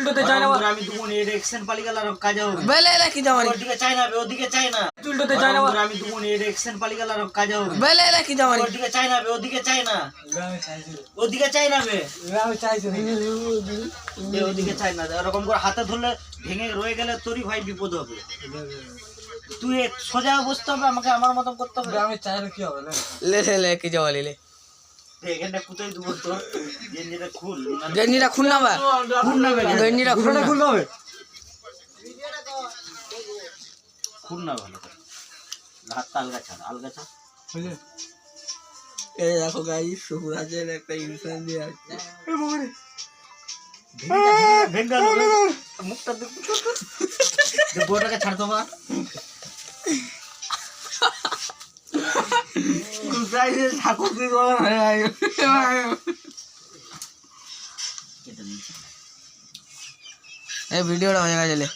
চুলটোতে চাই না আমি দুগুণ এর এক্সেন পালি গেল আর কাজ হবে বেলে এলে কি জামারি ওদিকে চাই না ওদিকে চাই না চুলটোতে চাই না আমি দুগুণ এর এক্সেন পালি গেল আর কাজ হবে বেলে এলে কি জামারি ওদিকে চাই না ওদিকে চাই না ওদিকে চাই না ওদিকে চাই না এরকম করে হাতে ধরলে ভেঙে রয়ে গেলে তোরই ভাই বিপদ হবে তুই সোজা বসতে হবে আমাকে আমার মতন করতে হবে আমি চাইলে কি হবে লে লে লে কি জামারি লে এখানটা কোথায় দেবো তোর গেঞ্জিটা খুল গেঞ্জিটা খুল না বা খুল না গেঞ্জিটা খুল না হবে খুল না ভালো করে হাতটা আলগা ছাড় এই দেখো গাইস সুরাজের একটা ইনসান দিয়ে আছে ভেঙ্গা মুখটা গোটাকে ছাড়তো বা ঠাকুর এই ভিডিওটা হয়ে গেছে